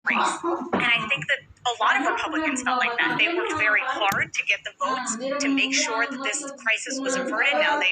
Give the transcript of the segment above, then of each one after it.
race. And I think that a lot of Republicans felt like that. They worked very hard to get the votes to make sure that this crisis was averted. Now, they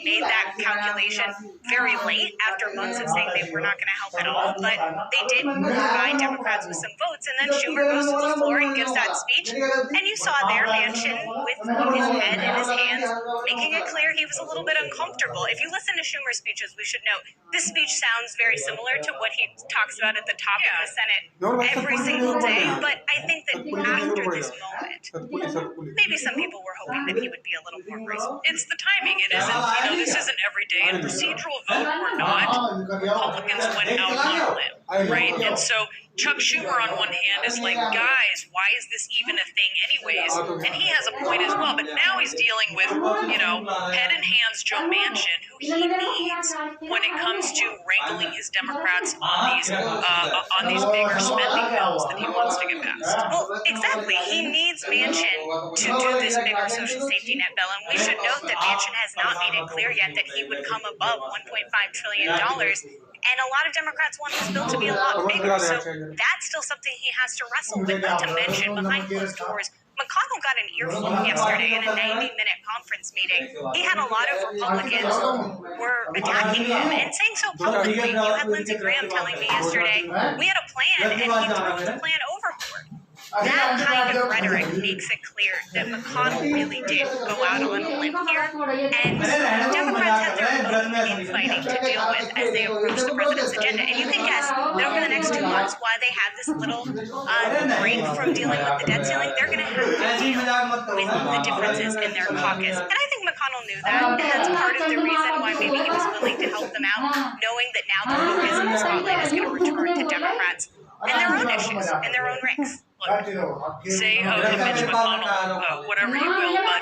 made that calculation very late after months of saying they were not going to help at all, but they did provide Democrats with some votes. And then Schumer goes to the floor and gives that speech, and you saw there Manchin with his head in his hands, making it clear he was a little bit uncomfortable. If you listen to Schumer's speeches, we should note this speech sounds very similar to what he talks about at the top of the Senate every single day, but I think that after this moment, maybe some people were hoping that he would be a little more graceful. It's the timing. It isn't, this isn't every day. And procedural vote or not, Republicans went out on a limb, right? And so Chuck Schumer on one hand is like, guys, why is this even a thing anyways? And he has a point as well. But now he's dealing with, head and hands Joe Manchin, who he needs when it comes to wrangling his Democrats on these bigger spending bills that he wants to get passed. Well, exactly. He needs Manchin to do this bigger social safety net bill. And we should note that Manchin has not made it clear yet that he would come above $1.5 trillion. And a lot of Democrats want this bill to be a lot bigger. So that's still something he has to wrestle with. Not to mention, behind closed doors, McConnell got an earful yesterday in a 90-minute conference meeting. He had a lot of Republicans were attacking him and saying so publicly. You had Lindsey Graham telling me yesterday, we had a plan and he threw the plan overboard. That kind of rhetoric makes it clear that McConnell really did go out on a limb here, and Democrats have their own infighting to deal with as they approach the president's agenda. And you can guess that over the next 2 months, while they have this little break from dealing with the debt ceiling, they're going to have to deal with the differences in their caucus. And I think McConnell knew that, and that's part of the reason why maybe he was willing to help them out, knowing that now the focus and the spotlight is going to return to Democrats and their own issues and their own ranks. Look, say Mitch McConnell, whatever you will, but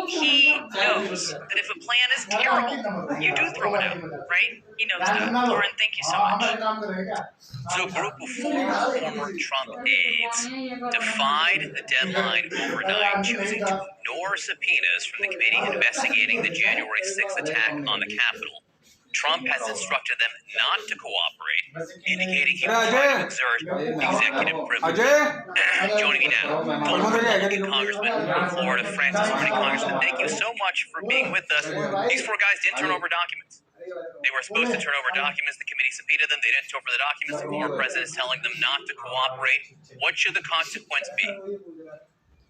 he knows that if a plan is terrible, you do throw it out, right? He knows that. Lauren, thank you so much. So a group of 4 former Trump aides defied the deadline overnight, choosing to ignore subpoenas from the committee investigating the January 6th attack on the Capitol. Trump has instructed them not to cooperate, indicating he will try to exert executive privilege. Joining me now, former Republican Congressman from Florida, Francis Hornick. Congressman, thank you so much for being with us. These 4 guys didn't turn over documents. They were supposed to turn over documents. The committee subpoenaed them. They didn't turn over the documents. The former president is telling them not to cooperate. What should the consequence be?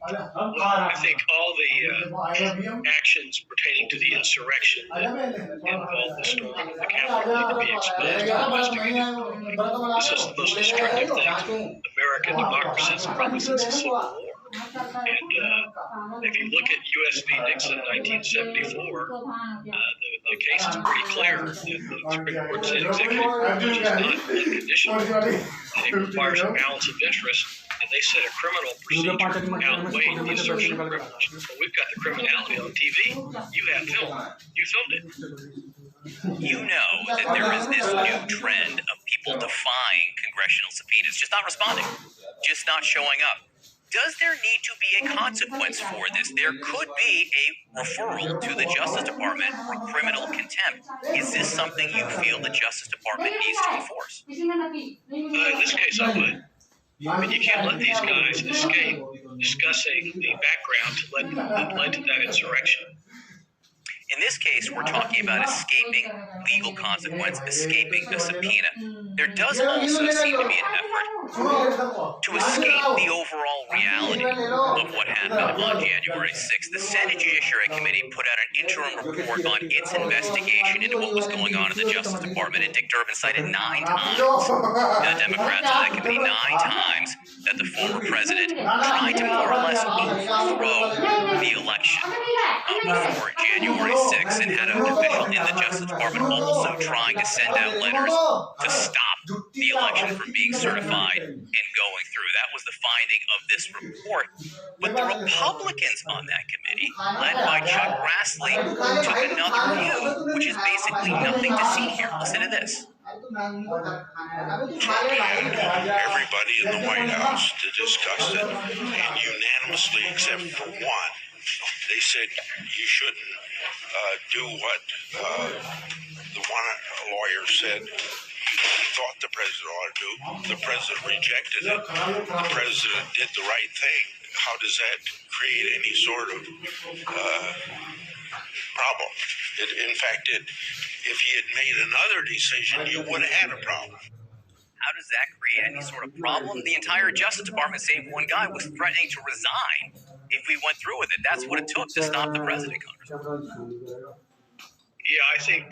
I think all the actions pertaining to the insurrection that involved the storming of the Capitol need to be exposed and investigated. This is the most destructive thing to American democracy probably since the Civil War. And if you look at U.S. v. Nixon in 1974, the case is pretty clear that the Supreme Court said executive privilege is not unconditional. It requires a balance of interest, and they said a criminal procedure outweighed the assertion of privilege. Well, we've got the criminality on TV. You have film. You filmed it. You know that there is this new trend of people defying congressional subpoenas, just not responding, just not showing up. Does there need to be a consequence for this? There could be a referral to the Justice Department for criminal contempt. Is this something you feel the Justice Department needs to enforce? In this case, I would. I mean, you can't let these guys escape discussing the background that led to that insurrection. In this case, we're talking about escaping legal consequence, escaping a subpoena. There does also seem to be an effort to escape the overall reality of what happened on January 6th. The Senate Judiciary Committee put out an interim report on its investigation into what was going on in the Justice Department, and Dick Durbin cited 9 times, the Democrats on that committee, 9 times that the former president tried to more or less overthrow the election before January 6th, and had an official in the Justice Department also trying to send out letters to stop the election from being certified and going through. That was the finding of this report. But the Republicans on that committee, led by Chuck Grassley, took another view, which is basically nothing to see here. Listen to this. Everybody in the White House to discuss it, and unanimously, except for one, they said you shouldn't do what the one lawyer said. thought the president ought to do. The president rejected it. The president did the right thing. How does that create any sort of problem? In fact, if he had made another decision, you would have had a problem. How does that create any sort of problem? The entire Justice Department, save one guy, was threatening to resign if we went through with it. That's what it took to stop the president, Congressman. Yeah, I think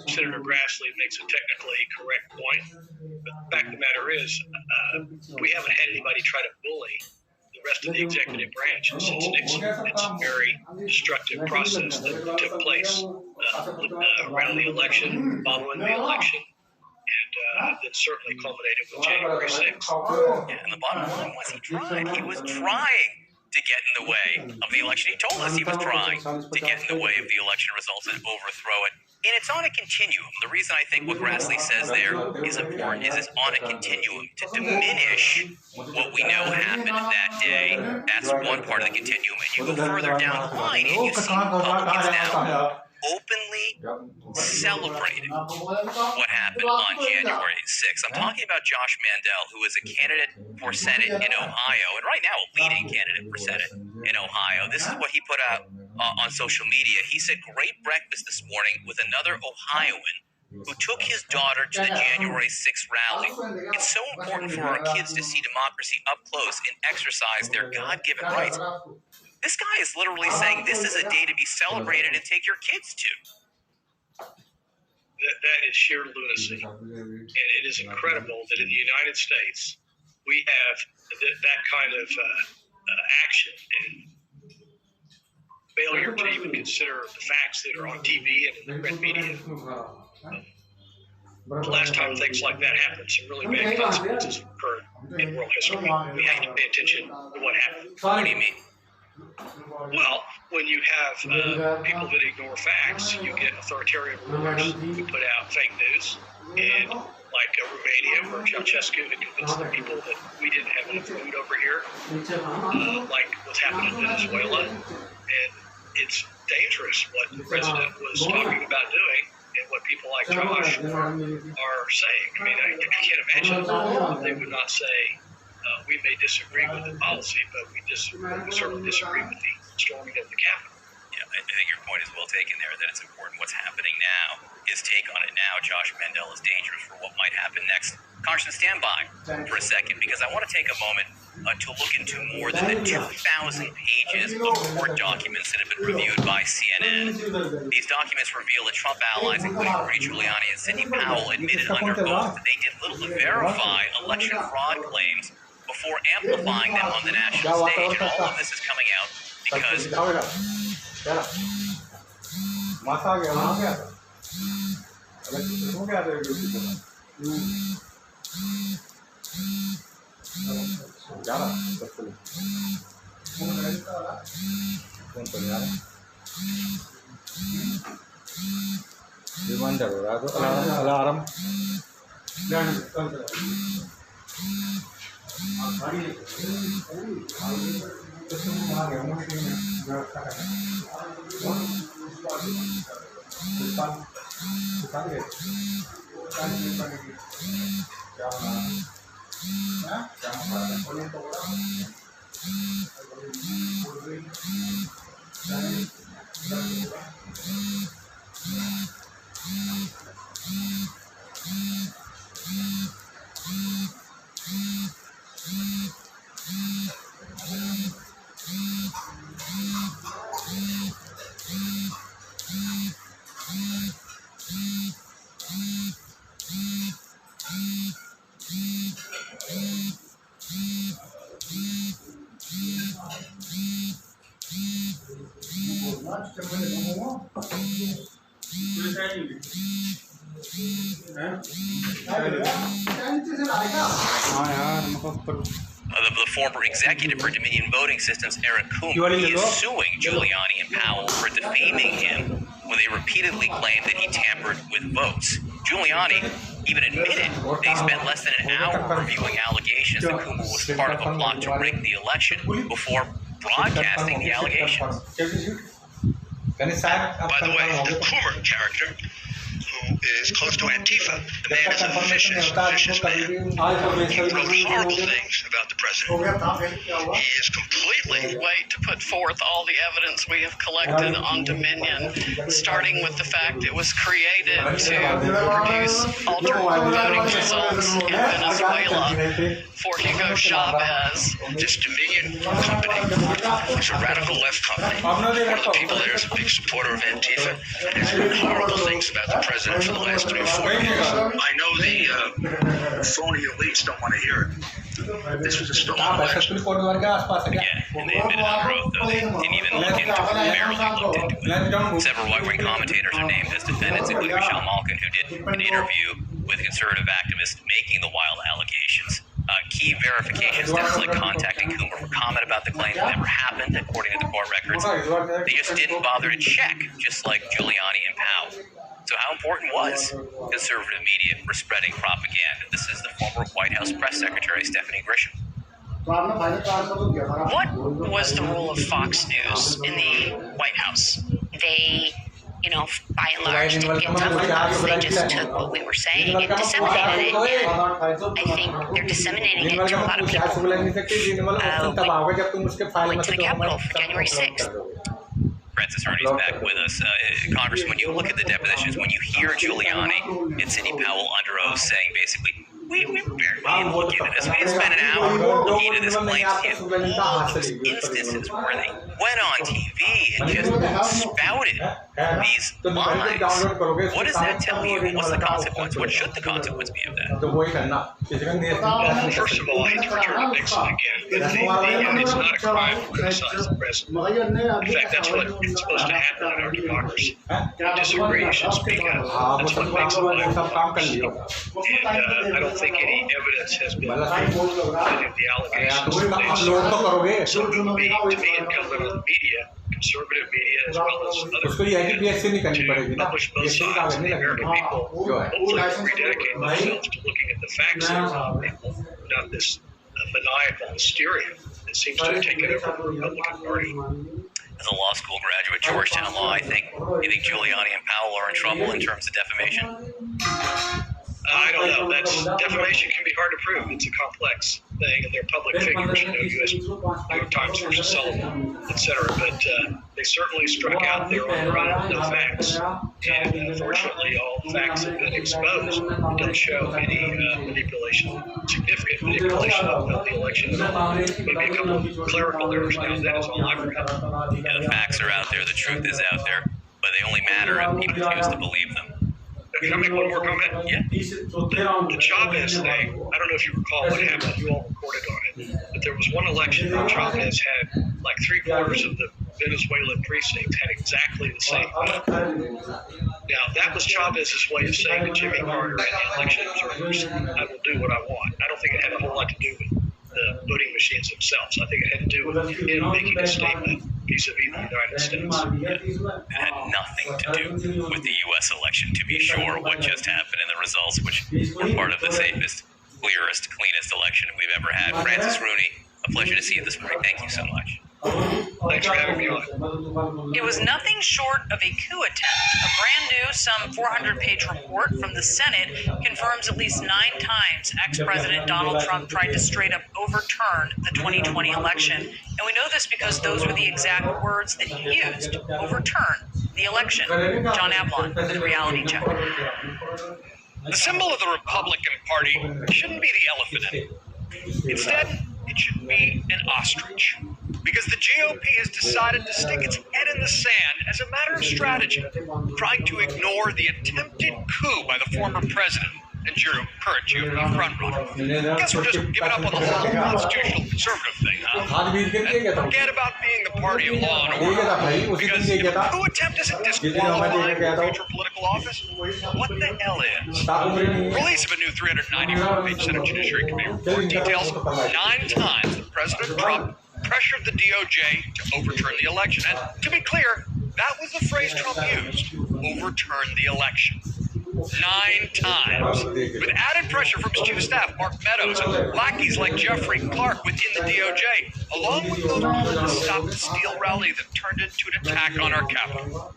Senator Grassley makes a technically correct point. But the fact of the matter is, we haven't had anybody try to bully the rest of the executive branch since Nixon. It's a very destructive process that took place around the election, following the election, and that certainly culminated with January 6th. Yeah, and the bottom line was he tried. He was trying to get in the way of the election. He told us he was trying to get in the way of the election results and overthrow it. And it's on a continuum. The reason I think what Grassley says there is important is it's on a continuum to diminish what we know happened that day. That's one part of the continuum. And you go further down the line and you see Republicans now openly celebrated what happened on January 6th. I'm talking about Josh Mandel, who is a candidate for Senate in Ohio, and right now a leading candidate for Senate in Ohio. This is what he put out on social media. He said, "Great breakfast this morning with another Ohioan who took his daughter to the January 6th rally. It's so important for our kids to see democracy up close and exercise their God-given rights." This guy is literally saying this is a day to be celebrated and take your kids to. That is sheer lunacy. And it is incredible that in the United States, we have that kind of action and failure to even consider the facts that are on TV and in the print media. The last time things like that happened, some really bad consequences occurred in world history. We have to pay attention to what happened. What do you mean? Well, when you have people that ignore facts, you get authoritarian rulers who put out fake news. And like Romania, where Ceausescu had convinced the people that we didn't have enough food over here, like what's happened in Venezuela. And it's dangerous what the president was talking about doing and what people like Josh are saying. I mean, I can't imagine they would not say, we may disagree with the policy, but we certainly disagree with the storming of the Capitol. Yeah, I think your point is well taken there, that it's important what's happening now. His take on it now, Josh Mandel, is dangerous for what might happen next. Congressman, stand by for a second, because I want to take a moment to look into more than the 2,000 pages of court documents that have been reviewed by CNN. These documents reveal that Trump allies, including Rudy Giuliani and Sidney Powell, admitted under oath that they did little to verify election fraud claims before amplifying them on the national stage. And all of this is coming out because alarm. The former executive for Dominion Voting Systems, Eric Coomer, he is suing Giuliani and Powell for defaming him when they repeatedly claimed that he tampered with votes. Giuliani even admitted that he spent less than an hour reviewing allegations that Coomer was part of a plot to rig the election before broadcasting the allegations. By the way, the Coomer character, who is close to Antifa. The man is a vicious man. He wrote horrible things about the president. He is completely... Way to put forth all the evidence we have collected on Dominion, starting with the fact it was created to produce altered voting results in Venezuela for Hugo Chavez. This Dominion company is a radical left company. One of the people there is a big supporter of Antifa and has written horrible things about the president for the last 3 or 4 years. I know the phony elites don't want to hear it. This was a stolen election. Yeah, and they admitted under oath, though, they didn't even look into it, barely looked into it. Several right-wing commentators are named as defendants, including Michelle Malkin, who did an interview with conservative activists making the wild allegations. Key verification steps like contacting Coomer for comment about the claims never happened, according to the court records. They just didn't bother to check, just like Giuliani and Powell. So how important was conservative media for spreading propaganda? This is the former White House press secretary, Stephanie Grisham. What was the role of Fox News in the White House? They, by and large, didn't get tough with us. They just took what we were saying and disseminated it. And I think they're disseminating it to a lot of people. Went to the Capitol for January 6th. Francis Ernie's back with us. Congressman, when you look at the depositions, when you hear Giuliani and Sidney Powell under oath saying basically, we barely look into this. We spent an hour looking into this claim. All those instances where they went on TV and just spouted these lies. What does that tell you? What's the consequence? What should the consequence be of that? Well, first of all, I hate to return to Nixon again. It's not a crime to criticize the president. In fact, that's what it's supposed to happen in our democracy. You disagree, you should speak up. That's what makes it live. And I don't think any evidence has been any of the allegations that they've so it would be, to me, incumbent on the media, conservative media as well as other media, to publish both sides, and the American people hopefully rededicate themselves to looking at the facts and not this maniacal hysteria that seems to have taken over the Republican Party. As a law school graduate, Georgetown Law, you think Giuliani and Powell are in trouble in terms of defamation? I don't know. Defamation can be hard to prove. It's a complex thing, and they're public figures. New York Times versus Sullivan, etc. But they certainly struck out there on their own with no facts. And unfortunately, all the facts have been exposed. Don't show any manipulation, significant manipulation of the election at all. Maybe a couple of clerical errors now. That is all I've heard. Yeah, the facts are out there. The truth is out there. But they only matter if people choose to believe them. Can I make one more comment? Yeah. The Chavez thing, I don't know if you recall what happened. You all recorded on it. But there was one election where Chavez had like 3/4 of the Venezuelan precincts had exactly the same vote. Now, that was Chavez's way of saying to Jimmy Carter and the election observers, I will do what I want. I don't think it had a whole lot to do with the voting machines themselves. I think it had to do with him making a statement vis-a-vis the United States. It had nothing to do with the U.S. election, to be sure, what just happened in the results, which were part of the safest, clearest, cleanest election we've ever had. Francis Rooney, a pleasure to see you this morning. Thank you so much. Thanks for having me on. It was nothing short of a coup attempt. A brand new, some 400-page report from the Senate confirms at least 9 times ex-President Donald Trump tried to straight up overturn the 2020 election. And we know this because those were the exact words that he used: overturn the election. John Ablon with Reality Check. The symbol of the Republican Party shouldn't be the elephant anymore. Instead, it should be an ostrich. Because the GOP has decided to stick its head in the sand as a matter of strategy, trying to ignore the attempted coup by the former president and current GOP frontrunner. Guess we're just giving up on the whole constitutional conservative thing, huh? And forget about being the party of law and order. Because if a coup attempt isn't disqualifying for future political office, what the hell is? Release of a new 394-page Senate Judiciary Committee report details 9 times that President Trump pressured the DOJ to overturn the election. And to be clear, that was the phrase Trump used: overturn the election. 9 times. With added pressure from his chief of staff, Mark Meadows, and lackeys like Jeffrey Clark within the DOJ, along with those pulled to stop the steal rally that turned into an attack on our Capitol.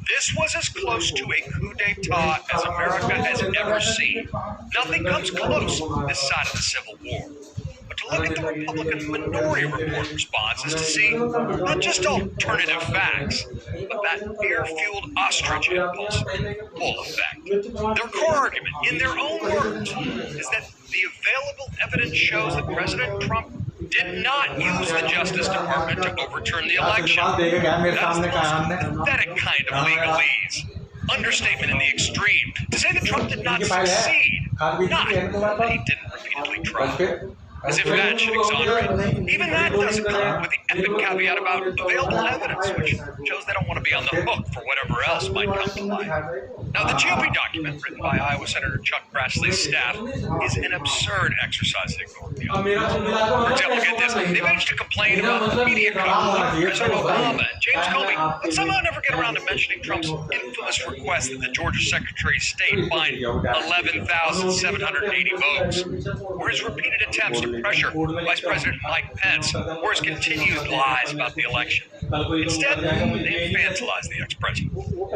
This was as close to a coup d'etat as America has ever seen. Nothing comes close this side of the Civil War. But to look at the Republican Minority Report response is to see not just alternative facts, but that fear-fueled ostrich impulse pull effect. Their core argument, in their own words, is that the available evidence shows that President Trump did not use the Justice Department to overturn the election. That's the most pathetic kind of legalese. Understatement in the extreme. To say that Trump did not succeed, not that he didn't repeatedly try. As if that should exonerate. Even that doesn't come with the epic caveat about available evidence, which shows they don't want to be on the hook for whatever else might come to light. Now, the GOP document, written by Iowa Senator Chuck Grassley's staff, is an absurd exercise in ignoring the evidence. For example, get this, they managed to complain about the media coverage, President Obama and James Comey, but somehow never get around to mentioning Trump's infamous request that the Georgia Secretary of State find 11,780 votes, or his repeated attempts to pressure Vice President Mike Pence, or his continued lies about the election. Instead, they infantilized the ex-president,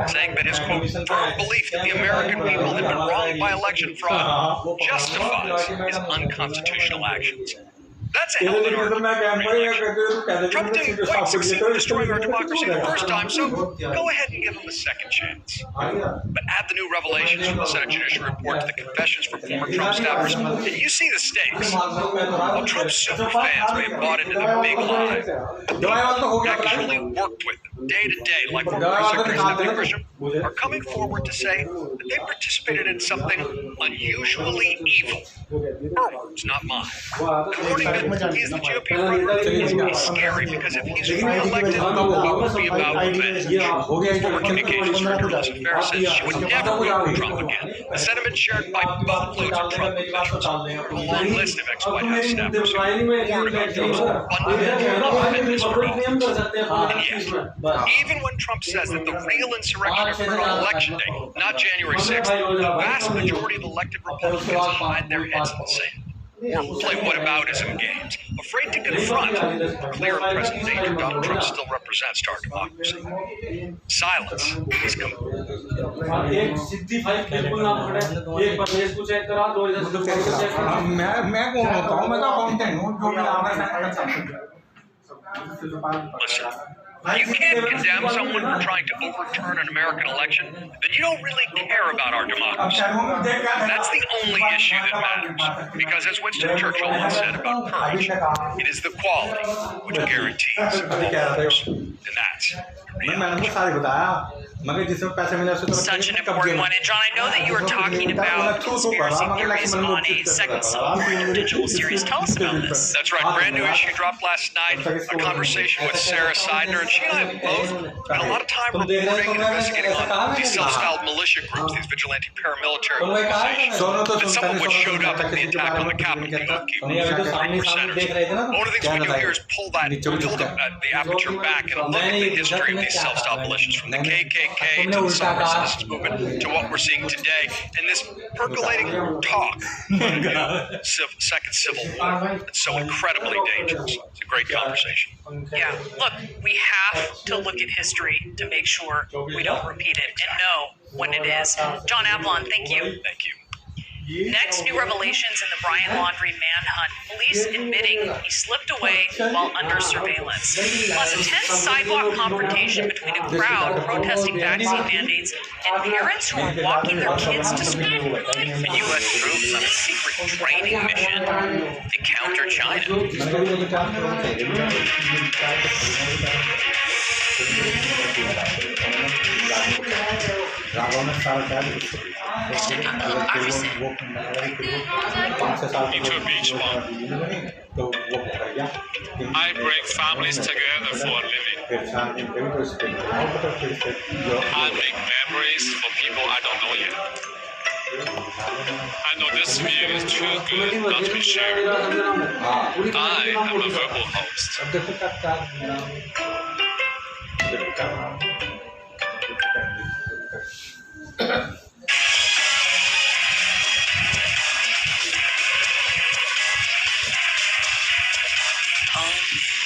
saying that his, quote, firm belief that the American people had been wronged by election fraud justifies his unconstitutional actions. That's a hell of an argument. Trump didn't quite succeed in destroying our democracy the first time, so go ahead and give him a second chance. But add the new revelations from the Senate Judiciary Report to the confessions from former Trump staffers, and you see the stakes. While Trump's super fans may have bought into the big lie, the people who actually worked with them day to day, like former Secretary Stephanie Grisham, are coming forward to say that they participated in something unusually evil. Her words, not mine. According to he's the GOP frontrunner, he's scary because if he's re-elected, it would be about revenge. Former communications director Melissa Farris says she would never vote for Trump again. A sentiment shared by boatloads of Trump officials. A long list of ex-White House staffers warned about Trump's fundamental unfitness for office. And yet, even when Trump says that the real insurrection occurred on Election Day, not January 6th, the vast majority of elected Republicans hide their heads in the sand. Or play whataboutism games, afraid to confront the clear and present danger Donald Trump still represents to our democracy. Silence is Listen. You can't condemn someone for trying to overturn an American election, then you don't really care about our democracy. That's the only issue that matters. Because as Winston Churchill once said about courage, it is the quality which guarantees others. And that's reality. Such an important one. And John, I know that you were talking about conspiracy theories on a second Celebrity digital series. Tell us about this. That's right. Brand new issue dropped last night. A conversation with Sarah Seidner. And she and I have both spent a lot of time reporting and investigating on these self-styled militia groups, these vigilante paramilitary organizations, that some of which showed up in the attack on the Capitol to move key percentages. One of the things we do here is pull the aperture back and look at the history of these self-styled militias, from the KKK to the Civil Resistance Movement to what we're seeing today, and this percolating talk of the Second Civil War. It's so incredibly dangerous. It's a great conversation. Yeah, look, we have to look at history to make sure we don't repeat it and know when it is. John Avlon, thank you. Thank you. Next, new revelations in the Brian Laundrie manhunt. Police admitting he slipped away while under surveillance. Plus, a tense sidewalk confrontation between a crowd protesting vaccine mandates and parents who are walking their kids to school. The U.S. troops on a secret training mission to counter China. Into a beach bar. I bring families together for a living. I make memories for people I don't know yet. I know this view is too good not to be shared. I am a verbal host.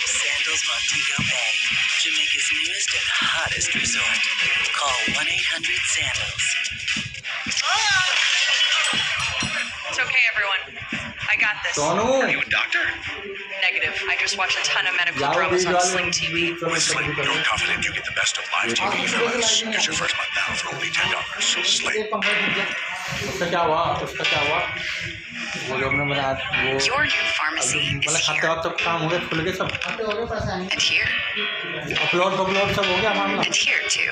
Sandals Montego Bay, Jamaica's newest and hottest resort. Call 1-800-SANDALS. It's okay, everyone. I got this. Are you a doctor? Negative. I just watch a ton of medical dramas on Sling TV. With Sling, you're confident you get the best of live TV for less. Get your first month now for only $10. Sling. Your new pharmacy is here. And here. And here too.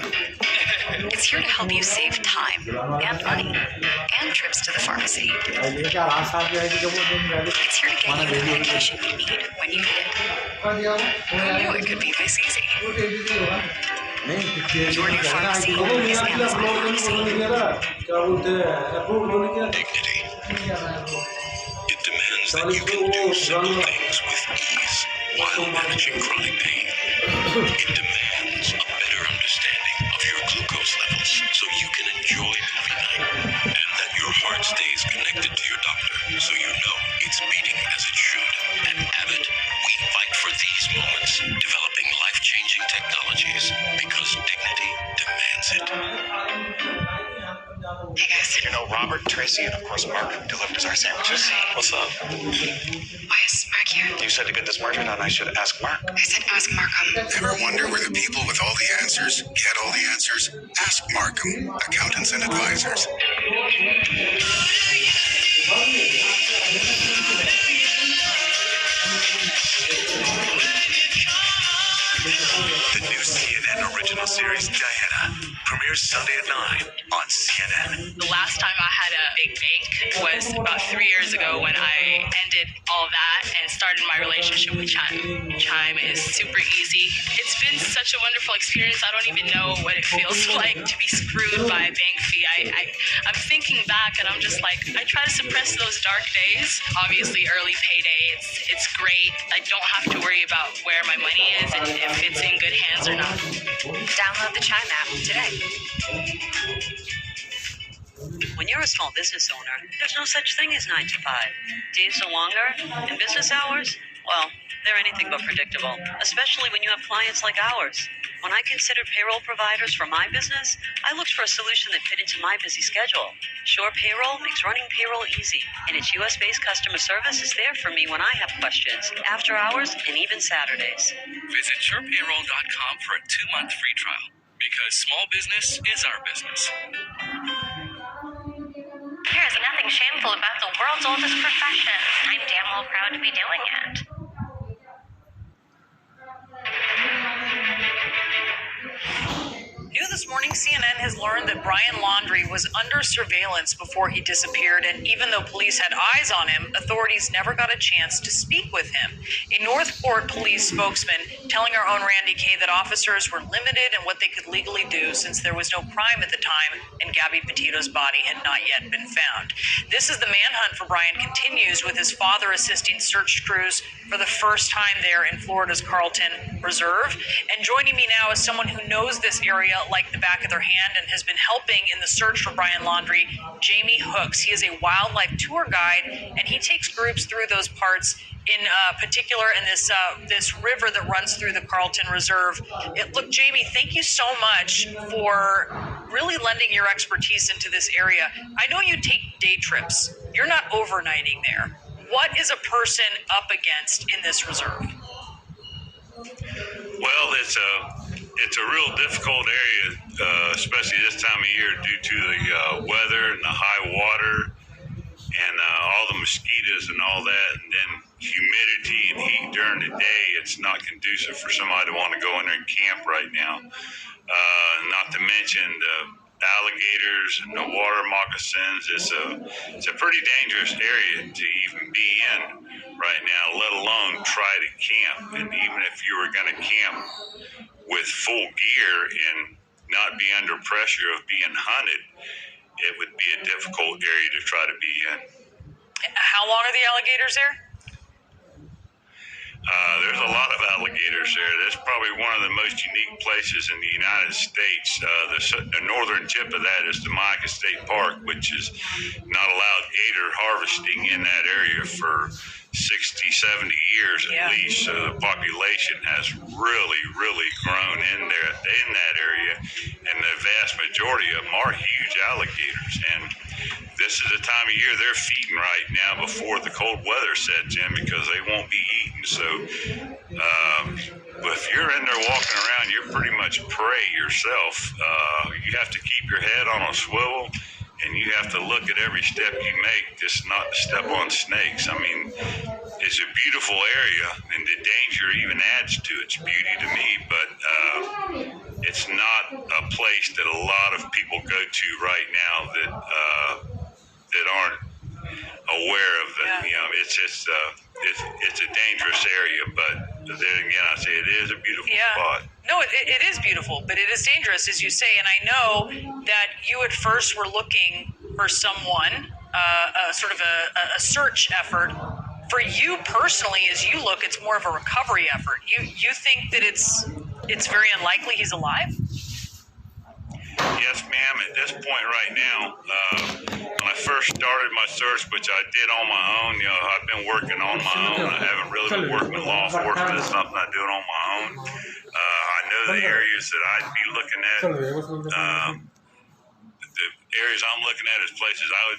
It's here to help you save time and money and trips to the pharmacy. It's here to get you the medication you need when you need it. Who knew it could be this easy? Your new pharmacy is Amazon Pharmacy. Dignity. It demands that you can do simple things with ease while managing chronic pain. It demands a better understanding of your glucose levels so you can enjoy movie night, and that your heart stays connected to your doctor so you know it's beating as it should. At Abbott, we fight for these moments, developing life-changing technologies because dignity demands it. Hey guys, you know Robert, Tracy, and of course Mark delivered us our sandwiches. What's up? Why is Mark here? You said to get this merger done, I should ask Mark. I said ask Markham. Ever wonder where the people with all the answers get all the answers? Ask Markham, accountants and advisors. The new CNN original series Diana premieres Sunday at 9 on CNN. The last time I had a big break was about 3 years ago when I ended all that and started my relationship with Chime. Chime is super easy. It's been such a wonderful experience. I don't even know what it feels like to be screwed by a bank fee. I'm thinking back and I'm just like, I try to suppress those dark days. Obviously, early payday, it's great. I don't have to worry about where my money is and if it's in good hands or not. Download the Chime app today. When you're a small business owner, there's no such thing as 9 to 5. Days are longer, and business hours, well, they're anything but predictable, especially when you have clients like ours. When I considered payroll providers for my business, I looked for a solution that fit into my busy schedule. Sure Payroll makes running payroll easy, and its US-based customer service is there for me when I have questions, after hours, and even Saturdays. Visit SurePayroll.com for a 2-month free trial, because small business is our business. There is nothing shameful about the world's oldest profession. I'm damn well proud to be doing it. New this morning, CNN has learned that Brian Laundrie was under surveillance before he disappeared, and even though police had eyes on him, authorities never got a chance to speak with him. A Northport police spokesman telling our own Randy Kay that officers were limited in what they could legally do since there was no crime at the time and Gabby Petito's body had not yet been found. This is the manhunt for Brian continues, with his father assisting search crews for the first time there in Florida's Carlton Reserve. And joining me now is someone who knows this area like the back of their hand and has been helping in the search for Brian Laundrie, Jamie Hooks. He is a wildlife tour guide, and he takes groups through those parts, in particular in this river that runs through the Carlton Reserve. Look, Jamie, thank you so much for really lending your expertise into this area. I know you take day trips. You're not overnighting there. What is a person up against in this reserve? Well, it's a real difficult area, especially this time of year due to the weather and the high water and all the mosquitoes and all that, and then humidity and heat during the day. It's not conducive for somebody to want to go in there and camp right now. Not to mention the alligators and the water moccasins. It's a pretty dangerous area to even be in right now, let alone try to camp. And even if you were going to camp with full gear and not be under pressure of being hunted, it would be a difficult area to try to be in. How long are the alligators there? There's a lot of alligators there. That's probably one of the most unique places in the United States. The northern tip of that is the Micah State Park, which is not allowed gator harvesting in that area for 60, 70 years at least. So the population has really grown in that area, and the vast majority of them are huge alligators. And this is the time of year they're feeding right now before the cold weather sets in, because they won't be eaten. So if you're in there walking around, you're pretty much prey yourself. You have to keep your head on a swivel, and you have to look at every step you make, just not to step on snakes. I mean, it's a beautiful area, and the danger even adds to its beauty to me, but it's not a place that a lot of people go to right now that aren't aware of it. You know, it's a dangerous area, but then again, I say it is a beautiful spot. No, it is beautiful, but it is dangerous, as you say. And I know that you at first were looking for someone, sort of a search effort. For you personally, as you look, it's more of a recovery effort. You think that it's very unlikely he's alive? Yes, ma'am. At this point right now, when I first started my search, which I did on my own, you know, I've been working on my own. I haven't really been working with law enforcement. It's something I do on my own. I know the areas that I'd be looking at. The areas I'm looking at is places I would be